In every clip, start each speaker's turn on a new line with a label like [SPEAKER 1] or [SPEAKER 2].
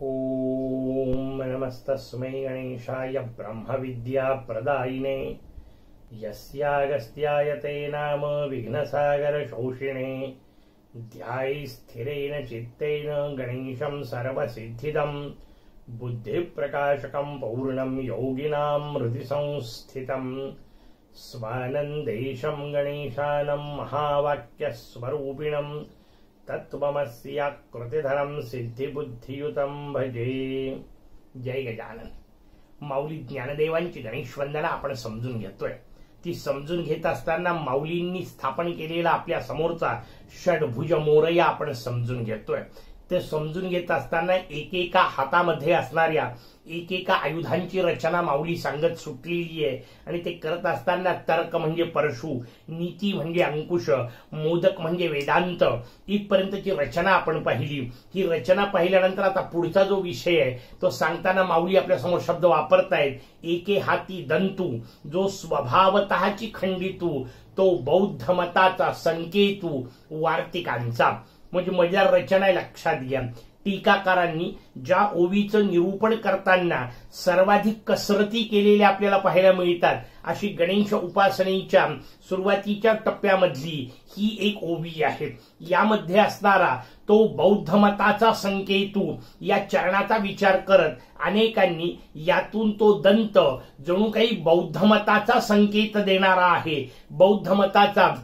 [SPEAKER 1] ओम नमस्तस्मै गणेशाय ब्रह्मविद्याप्रदायिने यस्यागस्त्याय ते नाम विघ्नसागरशोषिणे ध्याये स्थिरेण चित्तेन गणेशं सर्वसिद्धिदं बुद्धिप्रकाशकं पूर्णं योगिनां हृदि संस्थितं स्वानन्देशं गणेशानं महावाक्यस्वरूपिणं तत्त्वमस्याकृतिधरं सिद्धिबुद्धियुतं भजे। जय गजानन। माऊली ज्ञानदेवांची गणेश वंदना आपण समजून घेतोय। ती समजून घेत असताना माऊलींनी स्थापन केलेला आपल्या समोरचा षडभुज मोरया आपण समजून घेतोय। ते समजून घेत असताना एकेका हातामध्ये असणाऱ्या एकेका आयुधांची रचना माऊली सांगत सुटलेली आहे आणि ते करत असताना तर्क म्हणजे परशु, नीती म्हणजे अंकुश, मोदक म्हणजे वेदांत इथपर्यंतची रचना आपण पाहिली। ही रचना पाहिल्यानंतर आता पुढचा जो विषय आहे तो सांगताना माऊली आपल्या समोर शब्द वापरतायत। एके हाती दंतू जो स्वभावतःची खंडितू तो बौद्ध मताचा संकेतू वार्तिकांचा। म्हणजे मजेदार रचना आहे, लक्षात घ्या। टीकाकारांनी ज्या ओवीचं निरूपण करताना सर्वाधिक कसरती केलेल्या आपल्याला पाहायला मिळतात अशी गणेश उपासनेच्या सुरुवातीच्या टप्प्यामधली ही एक ओवी आहे। यामध्ये असणारा तो बौद्ध मताचा संकेतू या चरणाचा विचार करत अनेकांनी यातून तो दंत जणू काही बौद्ध मताचा संकेत देणारा आहे, बौद्ध मताचा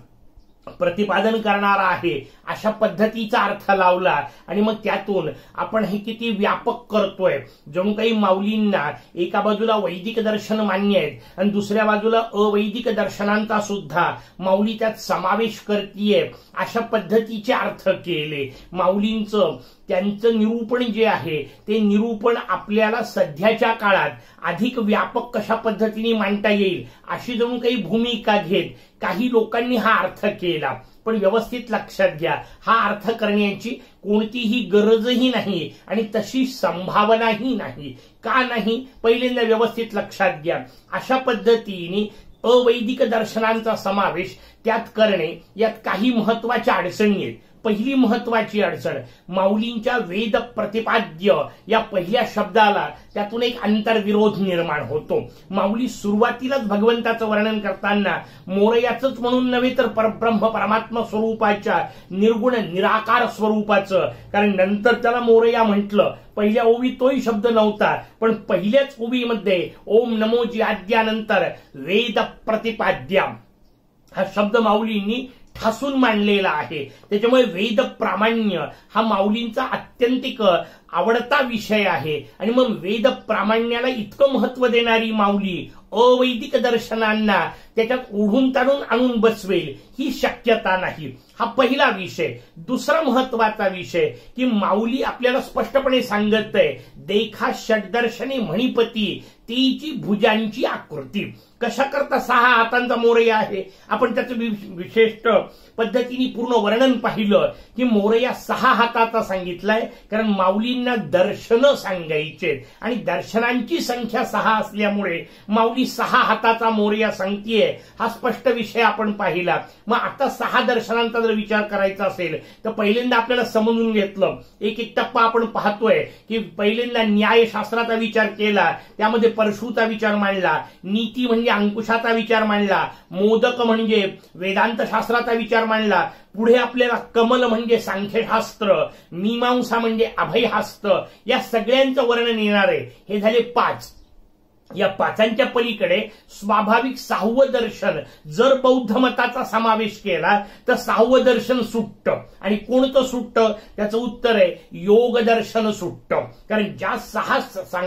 [SPEAKER 1] प्रतिपादन करणारा आहे अशा पद्धतीचा अर्थ लावला आणि मग त्यातून आपण हे किती व्यापक करतोय। जणू काही माऊलींना एका बाजूला वैदिक दर्शन मान्य आहेत आणि दुसऱ्या बाजूला अवैदिक दर्शनांचा सुद्धा माऊली त्यात समावेश करतीये अशा पद्धतीचे अर्थ केले। माऊलींचं त्यांचं निरूपण जे आहे ते निरूपण आपल्याला सध्याच्या काळात अधिक व्यापक कशा पद्धतीने मांडता येईल अशी जणू काही भूमिका घेत काही लोकांनी हा अर्थ केला। पण व्यवस्थित लक्षात घ्या, हा अर्थ करण्याची कोणतीही गरजही नाही आणि तशी संभावनाही नाही। का नाही? पहिल्यांदा व्यवस्थित लक्षात घ्या। अशा पद्धतीने अवैदिक दर्शनांचा समावेश त्यात करणे यात काही महत्वाच्या अडचणी आहेत। पहिली महत्वाची अडचण माऊलींच्या वेद प्रतिपाद्य या पहिल्या शब्दाला त्यातून एक आंतरविरोध निर्माण होतो। माऊली सुरुवातीलाच भगवंताचं वर्णन करताना मोरयाचंच म्हणून नव्हे तर परब्रह्म परमात्मा स्वरूपाच्या निर्गुण निराकार स्वरूपाचं, कारण नंतर त्याला मोरया म्हटलं, पहिल्या ओवी तोही शब्द नव्हता पण पहिल्याच ओवीमध्ये ओम नमोजी आद्यानंतर वेद प्रतिपाद्या हा शब्द माऊलींनी ठासून मांडलेला आहे। त्याच्यामुळे वेद प्रामाण्य हा माऊलींचा अत्यंतिक आवडता विषय आहे आणि मग वेद प्रामाण्याला इतकं महत्व देणारी माऊली अवैदिक दर्शनांना त्याच्यात ओढून ताणून आणून बसवेल ही शक्यता नाही। हा पहिला विषय। दुसरा महत्वाचा विषय की माऊली आपल्याला स्पष्टपणे सांगत आहे, देखा षड्दर्शने मणिपती तीची भुजांची आकृती। कशा करता 6 हातांचा मोरया आहे, आपण त्याचं विशिष्ट पद्धतीने पूर्ण वर्णन पाहिलं की मोरया 6 हाताचा सांगितलाय कारण माऊलींना दर्शन सांगायचे आणि दर्शनांची संख्या 6 असल्यामुळे माऊली 6 हाताचा मोरया सांगतीये। हा स्पष्ट विषय आपण पाहिला। मग आता 6 दर्शनांचा जर विचार करायचा असेल तर पहिल्यांदा आपल्याला समजून घेतलं, एक एक टप्पा आपण पाहतोय की पहिल्यांदा न्यायशास्त्राचा विचार केला, त्यामध्ये परशुचा विचार मांडला, नीती म्हणजे अंकुशाचा विचार मांडला, मोदक म्हणजे वेदांत शास्त्राचा विचार मांडला, पुढे आपल्याला कमल म्हणजे सांख्यशास्त्र, मीमांसा म्हणजे अभयहस्त या सगळ्यांचं वर्णन येणार आहे। हे झाले 5। या 5च्या पलीकडे स्वाभाविक 6वं दर्शन जर बौद्ध मताचा समावेश केला तर 6वं दर्शन सुटतं आणि कोणतं सुटतं? त्याचं उत्तर आहे योग दर्शन सुटतं। कारण ज्या 6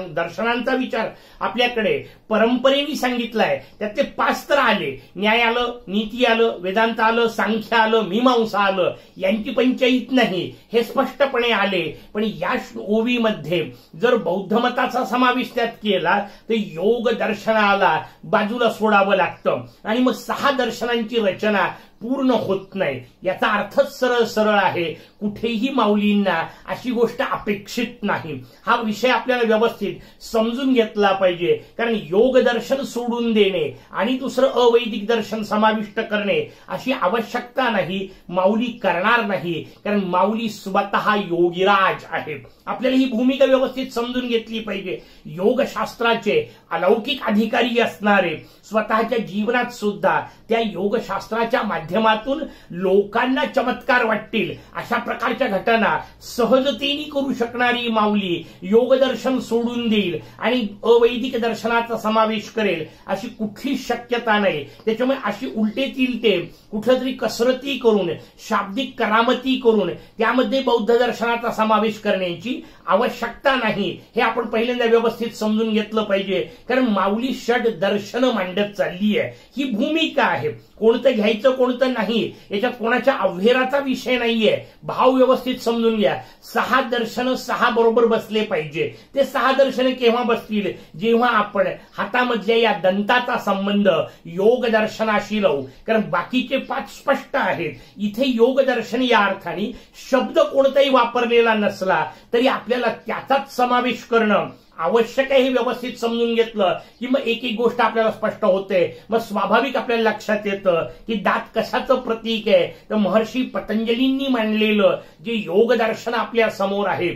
[SPEAKER 1] दर्शनांचा विचार आपल्याकडे परंपरेने सांगितलाय त्यातले 5 तर आले, न्याय आलं, नीती आलं, वेदांत आलं, सांख्य आलं, मीमांसा आलं, यांची पंचायत नाही हे स्पष्टपणे आले। पण या ओवीमध्ये जर बौद्ध मताचा समावेश त्यात केला तर योग दर्शनाला बाजूला सोडावं लागतं आणि मग 6 दर्शनांची रचना पूर्ण होत नाही. याचा अर्थच सरळ सरळ आहे. कुठेही माऊलींना अशी गोष्ट अपेक्षित नाही. हा विषय आपल्याला व्यवस्थित समजून घेतला पाहिजे. कारण योग दर्शन सोडून देणे आणि दुसरं अवैदिक दर्शन समाविष्ट करणे अशी आवश्यकता नाही. माऊली करणार नाही, कारण माऊली स्वतः योगीराज आहे. आपल्याला ही भूमिका व्यवस्थित समजून घेतली पाहिजे. योगशास्त्राचे अलौकिक अधिकारी असणारे स्वतःच्या जीवनात सुद्धा त्या योगशास्त्राच्या माध्यमातून लोकांना चमत्कार वाटतील अशा प्रकारच्या घटना सहजतेने करू शकणारी माऊली योगदर्शन सोडून देईल आणि अवैदिक दर्शनाचा समावेश करेल अशी कुठली शक्यता नाही. त्याच्यामुळे अशी उलटे तिलटे कुठलं तरी कसरती करून शाब्दिक करामती करून त्यामध्ये बौद्ध दर्शनाचा समावेश करण्याची आवश्यकता नाही. हे आपण पहिल्यांदा व्यवस्थित समजून घेतलं पाहिजे. कारण माऊली षड दर्शन मांडत चालली आहे. ही भूमिका आहे. कोणतं घ्यायचं कोणतं नाही याच्यात कोणाच्या अव्हेराचा विषय नाहीये. भाव व्यवस्थित समजून घ्या. 6 दर्शन 6 बरोबर बसले पाहिजे. ते 6 दर्शन केव्हा बसतील? जेव्हा आपण हातामधल्या या दंताचा संबंध योग दर्शनाशी लावू. कारण बाकीचे 5 स्पष्ट आहेत. इथे योग दर्शन या अर्थाने शब्द कोणताही वापरलेला नसला तरी आपल्याला त्याचाच समावेश करणं आवश्यक आहे. हे व्यवस्थित समजून घेतलं की मग एक एक गोष्ट आपल्याला स्पष्ट होते. मग स्वाभाविक आपल्याला लक्षात येतं की दात कशाचं प्रतीक आहे. तर महर्षी पतंजलींनी मांडलेलं जे योग दर्शन आपल्या समोर आहे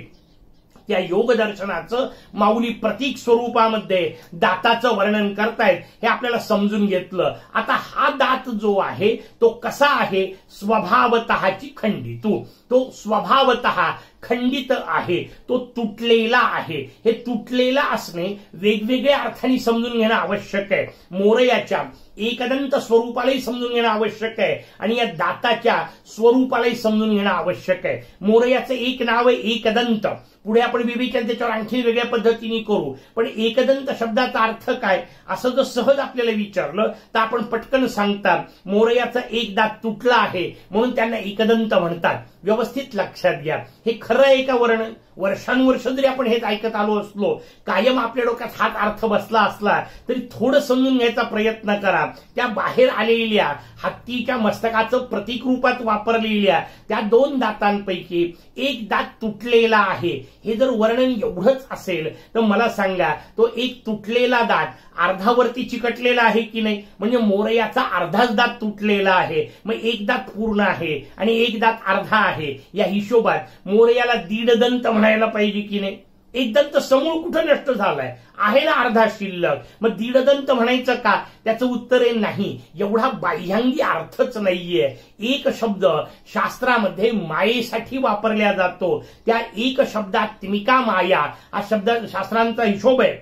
[SPEAKER 1] त्या योग दर्शनाचं माऊली प्रतीक स्वरूपामध्ये दाताचं वर्णन करतायत. हे आपल्याला समजून घेतलं. आता हा दात जो आहे तो कसा आहे? स्वभावतःची खंडितू. तो स्वभावतः खंडित आहे. तो तुटलेला आहे. हे तुटलेला असणे वेगवेगळ्या अर्थाने समजून घेणं आवश्यक आहे. मोरयाच्या एकदंत स्वरूपालाही समजून घेणं आवश्यक आहे आणि या दाताच्या स्वरूपालाही समजून घेणं आवश्यक आहे. मोरयाचं एक नाव आहे एकदंत. पुढे आपण विवेचन त्याच्यावर आणखी वेगळ्या पद्धतीने करू. पण एकदंत शब्दाचा अर्थ काय असं जर सहज आपल्याला विचारलं तर आपण पटकन सांगता मोरयाचा एक दात तुटला आहे म्हणून त्यांना एकदंत म्हणतात. व्यवस्थित लक्षात घ्या. हे खरं आहे का वर्णन? वर्षानुवर्ष जरी आपण हेच ऐकत आलो असलो, कायम आपल्या डोक्यात हाच अर्थ बसला असला तरी थोडं समजून घ्यायचा प्रयत्न करा. त्या बाहेर आलेल्या हत्तीच्या मस्तकाचं प्रतीक रूपात वापरलेल्या त्या 2 दातांपैकी एक दात तुटलेला आहे. हे जर वर्णन एवढंच असेल तर मला सांगा तो एक तुटलेला दात अर्धावरती चिकटलेला आहे की नाही? म्हणजे मोरयाचा अर्धाच दात तुटलेला आहे. मग एक दात पूर्ण आहे आणि एक दात अर्धा आहे. या हिशोबात मोरयाला दीडदंत म्हणायला पाहिजे की नाही? एक दंत समूळ कुठं नष्ट झालाय? आहे ना अर्धा शिल्लक. मग दीडदंत म्हणायचं का? त्याचं उत्तर आहे नाही. एवढा बाह्यांगी अर्थच नाहीये. एक शब्द शास्त्रामध्ये मायेसाठी वापरला जातो. त्या एक शब्दात त्मिका माया हा शब्द शास्त्रांचा हिशोब आहे.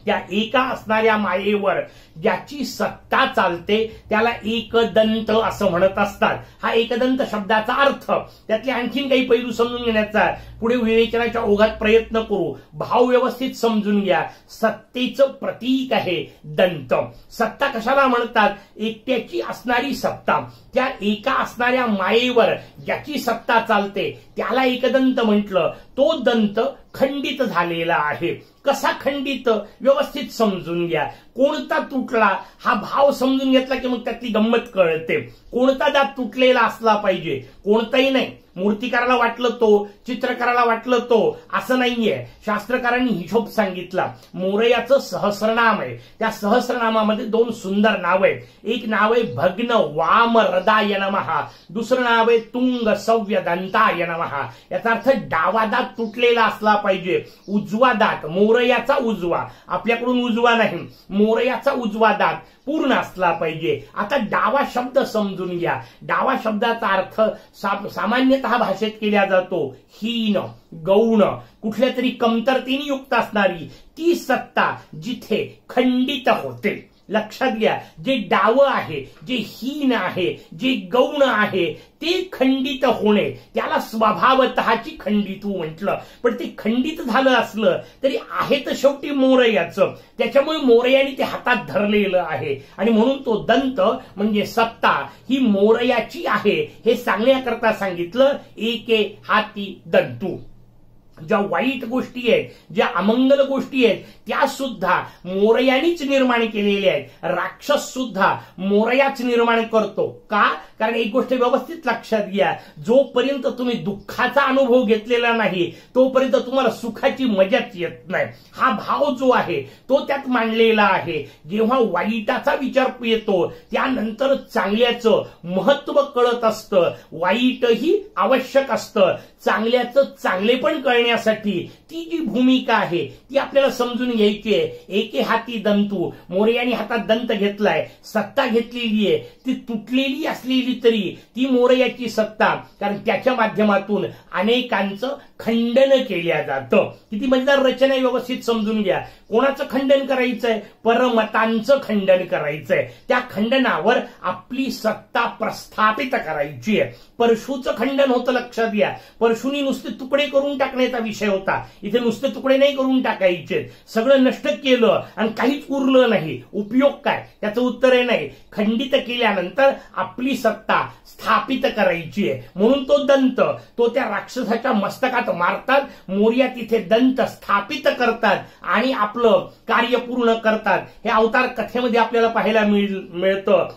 [SPEAKER 1] त्या एका असणाऱ्या मायेवर ज्याची सत्ता चालते त्याला एकदंत असं म्हणत असतात. हा एकदंत शब्दाचा अर्थ त्यातले आणखीन काही पैलू समजून घेण्याचा पुढे विवेचनाच्या ओघात प्रयत्न करू. भाव व्यवस्थित समजून घ्या. सत्तेचं प्रतीक आहे दंत. सत्ता कशाला म्हणतात? एकट्याची असणारी सत्ता. त्या एका असणाऱ्या मायेवर ज्याची सत्ता चालते त्याला एकदंत म्हटलं. तो दंत खंडित झालेला आहे. कसा खंडित? व्यवस्थित समजून घ्या. कोणता तुटला हा भाव समजून घेतला की मग त्यातली गंमत कळते. कोणता दात तुटलेला असला पाहिजे? कोणताही नाही. मूर्तिकाराला वाटलं तो, चित्रकाराला वाटलं तो, असं नाहीये. शास्त्रकारांनी हिशोब सांगितला. मोरयाचं सहस्रनाम आहे. त्या सहस्रनामामध्ये 2 सुंदर नाव आहेत. एक नाव आहे भग्न वाम हृदाय नमः, दुसरं नाव आहे तुंग सव्य दंताय नमः. याचा अर्थ डावा दात तुटलेला असला पाहिजे. उजवा दात मोरयाचा उजवा, आपल्याकडून उजवा नाही, मोरयाचा उजवा दात पूर्ण असला पाहिजे. आता डावा शब्द समजून घ्या. डावा शब्दाचा अर्थ सामान्यतः भाषेत केला जातो हीन, गौण, कुठल्या तरी कमतरतेने युक्त असणारी ती सत्ता जिथे खंडित होते. लक्षात घ्या. जे डावं आहे, जे हीन आहे, जे गौण आहे ते खंडित होणे त्याला स्वभावतःची खंडितू म्हटलं. पण ते खंडित झालं असलं तरी आहे तर शेवटी मोरयाचं. त्याच्यामुळे मोरयाने ते हातात धरलेलं आहे आणि म्हणून तो दंत म्हणजे सत्ता ही मोरयाची आहे हे सांगण्याकरता सांगितलं एके हाती दंतू. ज्या वाईट गोष्टी आहेत, ज्या अमंगल गोष्टी आहेत, त्या सुद्धा मोरयानीच निर्माण केलेल्या आहेत. राक्षस सुद्धा मोरयाच निर्माण करतो. का? कारण एक गोष्ट व्यवस्थित लक्षात घ्या, जोपर्यंत तुम्ही दुःखाचा अनुभव घेतलेला नाही तोपर्यंत तुम्हाला सुखाची मजाच येत नाही. हा भाव जो आहे तो त्यात मांडलेला आहे. जेव्हा वाईटाचा विचार येतो त्यानंतर चांगल्याचं महत्व कळत असतं. वाईटही आवश्यक असतं. चांगल्याचं चांगले पण कळण्यासाठी ती जी भूमिका आहे ती आपल्याला समजून घ्यायची आहे. एके हाती दंतू, मोरयाने हातात दंत घेतलाय, सत्ता घेतलेली आहे. ती तुटलेली असलेली तरी ती मोरयाची सत्ता, कारण त्याच्या माध्यमातून अनेकांचं खंडन केल्या जातं. किती मजेदार रचना व्यवस्थित समजून घ्या. कोणाचं खंडन करायचंय? परमतांचं खंडन करायचंय. त्या खंडनावर आपली सत्ता प्रस्थापित करायची आहे. परशुचं खंडन होतं, लक्षात घ्या. परशुनी नुसते तुकडे करून टाकण्याचा विषय होता. इथे नुसते तुकडे नाही करून टाकायचे, सगळं नष्ट केलं आणि काहीच उरलं नाही. उपयोग काय? त्याचं उत्तर आहे नाही. खंडित केल्यानंतर आपली सत्ता स्थापित करायची आहे. म्हणून तो दंत तो त्या राक्षसाच्या मस्तकात मारतात. मोरया तिथे दंत स्थापित करतात आणि आपलं कार्य पूर्ण करतात. हे अवतार कथेमध्ये आपल्याला पाहायला मिळतं.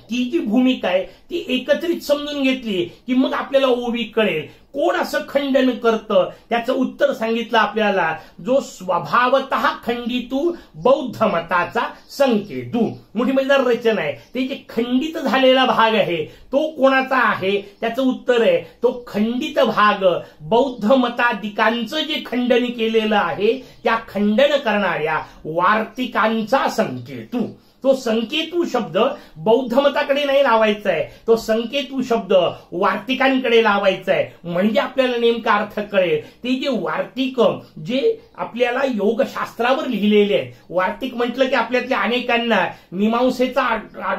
[SPEAKER 1] ती जी भूमिका आहे ती एकत्रित समजून घेतली की मग आपल्याला ओवी कळेल कोण असं खंडन करतं. त्याचं उत्तर सांगितलं आपल्याला, जो स्वभावतः खंडितू बौद्ध मताचा संकेतू. मोठी मजेदार रचना आहे. ते जे खंडित झालेला भाग आहे तो कोणाचा आहे? त्याचं उत्तर आहे तो खंडित भाग बौद्ध मताधिकांचं जे खंडन केलेलं आहे त्या खंडन करणाऱ्या वार्तिकांचा संकेतू. तो संकेतू शब्द बौद्ध मताकडे नाही लावायचा आहे, तो संकेतू शब्द वार्तिकांकडे लावायचा आहे. म्हणजे आपल्याला नेमका अर्थ कळेल. ते जे वार्तिक जे आपल्याला योगशास्त्रावर लिहिलेले आहेत, वार्तिक म्हटलं की आपल्यातल्या अनेकांना मीमांसेचा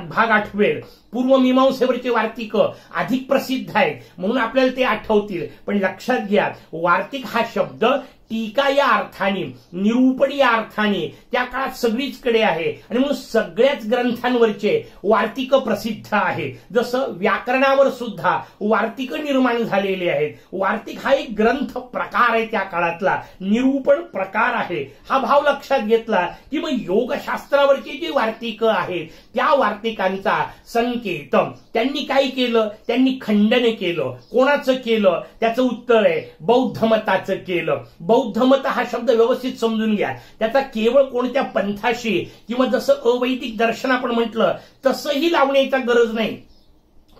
[SPEAKER 1] भाग आठवेल. पूर्व मीमांसेवरचे वार्तिक अधिक प्रसिद्ध आहेत म्हणून आपल्याला ते आठवतील. पण लक्षात घ्या, वार्तिक हा शब्द टीका या अर्थाने, निरूपण या अर्थाने त्या काळात सगळीचकडे आहे आणि म्हणून सगळ्याच ग्रंथांवरचे वार्तिक प्रसिद्ध आहे. जसं व्याकरणावर सुद्धा वार्तिक निर्माण झालेले आहेत. वार्तिक हा एक ग्रंथ प्रकार आहे त्या काळातला, निरूपण प्रकार आहे. हा भाव लक्षात घेतला की मग योगशास्त्रावरचे जे वार्तिक आहेत त्या वार्तिकांचा संकेत त्यांनी काय केलं? त्यांनी खंडन केलं. कोणाचं केलं? त्याचं उत्तर आहे बौद्ध मताचं केलं. बौद्ध मत हा शब्द व्यवस्थित समजून घ्या. त्याचा केवळ कोणत्या पंथाशी किंवा जसं अवैदिक दर्शन आपण म्हटलं तसंही लावण्याची गरज नाही.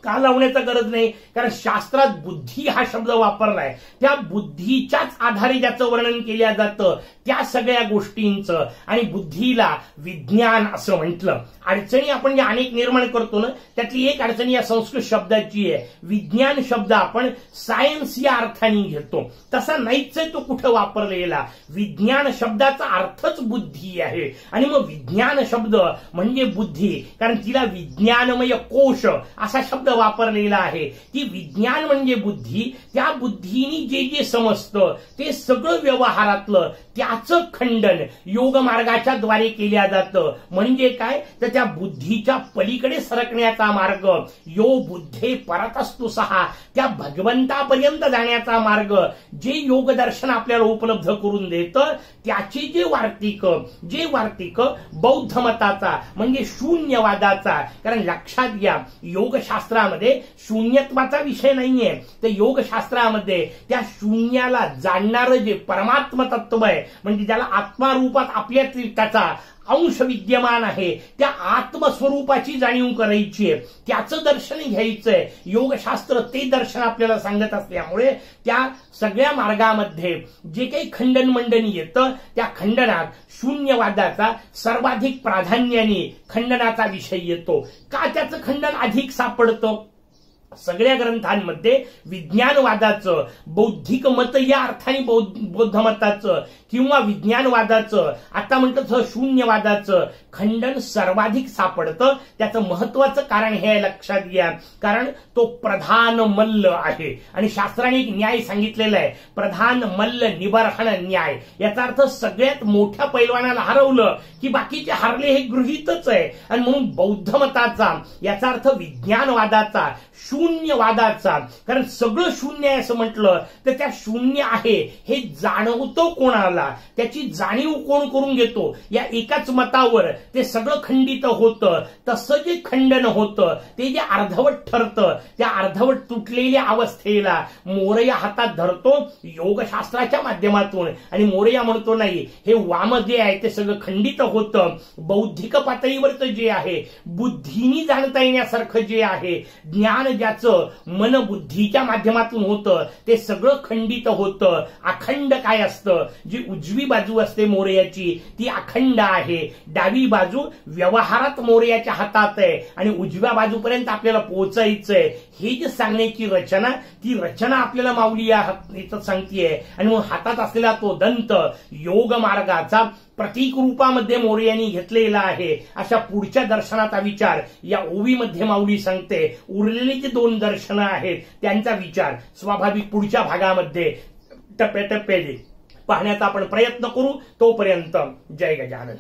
[SPEAKER 1] का लावण्याचा गरज नाही? कारण शास्त्रात बुद्धी हा शब्द वापरलाय. त्या बुद्धीच्याच आधारे ज्याचं वर्णन केलं जातं त्या सगळ्या गोष्टींचं, आणि बुद्धीला विज्ञान असं म्हटलं. अडचणी आपण ज्या अनेक निर्माण करतो ना त्यातली एक अडचणी या संस्कृत शब्दाची आहे. विज्ञान शब्द आपण सायन्स या अर्थाने घेतो, तसा नाहीच आहे तो कुठं वापरलेला. विज्ञान शब्दाचा अर्थच बुद्धी आहे आणि मग विज्ञान शब्द म्हणजे बुद्धी, कारण तिला विज्ञानमय कोश असा शब्द वापरलेला आहे. ती विज्ञान म्हणजे बुद्धी. त्या बुद्धीनी जे जे समजतं ते सगळं व्यवहारातलं त्याचं खंडन योग मार्गाच्या द्वारे केल्या जातं. म्हणजे काय? तर त्या बुद्धीच्या पलीकडे सरकण्याचा मार्ग, यो बुद्धे परतस्तु सहा, त्या भगवंतापर्यंत जाण्याचा मार्ग जे योग दर्शन आपल्याला उपलब्ध करून देतं त्याचे जे वार्तिक बौद्ध मताचा म्हणजे शून्यवादाचा. कारण लक्षात घ्या, योगशास्त्रामध्ये शून्यत्वाचा विषय नाहीये. तर योगशास्त्रामध्ये त्या शून्याला जाणणारं जे परमात्म तत्व आहे, म्हणजे ज्याला आत्मारूपात आपल्यात त्याचा अंश विद्यमान आहे, त्या आत्मस्वरूपाची जाणीव करायची आहे, त्याचं दर्शन घ्यायचंय. योगशास्त्र ते दर्शन आपल्याला सांगत असल्यामुळे त्या सगळ्या मार्गामध्ये जे काही खंडन मंडन येतं त्या खंडनात शून्यवादाचा सर्वाधिक प्राधान्याने खंडनाचा विषय येतो. का त्याचं खंडन अधिक सापडतं? सगळ्या ग्रंथांमध्ये विज्ञानवादाचं, बौद्धिक मत या अर्थाने बौद्ध मताचं किंवा विज्ञानवादाचं, आता म्हटलं शून्यवादाचं खंडन सर्वाधिक सापडतं. त्याचं महत्वाचं कारण हे लक्षात घ्या, कारण तो प्रधान मल्ल आहे आणि शास्त्राने एक न्याय सांगितलेला आहे, प्रधान मल्ल निबर्हण न्याय. याचा अर्थ सगळ्यात मोठ्या पैलवानाला हरवलं की बाकीचे हारले हे गृहीतच आहे. आणि म्हणून बौद्ध मताचा, याचा अर्थ विज्ञानवादाचा शून्यवादाचा, कारण सगळं शून्य आहे असं म्हटलं तर त्या शून्य आहे हे जाणवतं कोणाला, त्याची जाणीव कोण करून घेतो, या एकाच मतावर ते सगळं खंडित होतं. तसं जे खंडन होतं ते जे अर्धवट ठरतं, त्या अर्धवट तुटलेल्या अवस्थेला मोरया हातात धरतो योगशास्त्राच्या माध्यमातून, आणि मोरया म्हणतो नाही, हे वाम जे आहे ते सगळं खंडित होतं. बौद्धिक पातळीवरचं जे आहे, बुद्धीनी जाणता येण्यासारखं जे आहे, ज्ञान ज्याचं मन बुद्धीच्या माध्यमातून होतं ते सगळं खंडित होतं. अखंड काय असतं, जी उजवी बाजू असते मोरयाची ती अखंड आहे. डावी बाजू व्यवहारात मोरयाच्या हातात आहे आणि उजव्या बाजूपर्यंत आपल्याला पोहोचायचंय. हे जे सांगण्याची रचना, ती रचना आपल्याला माऊली इथं सांगतेय. आणि मग हातात असलेला तो दंत योग मार्गाचा प्रतीक रूपामध्ये मोरयांनी घेतलेला आहे. अशा पुढच्या दर्शनाचा विचार या ओवीमध्ये माऊली सांगते. उरलेली जी 2 दर्शनं आहेत त्यांचा विचार स्वाभाविक पुढच्या भागामध्ये टप्प्याटप्प्याने पाहण्याचा आपण प्रयत्न करू. तोपर्यंत जय गजानन.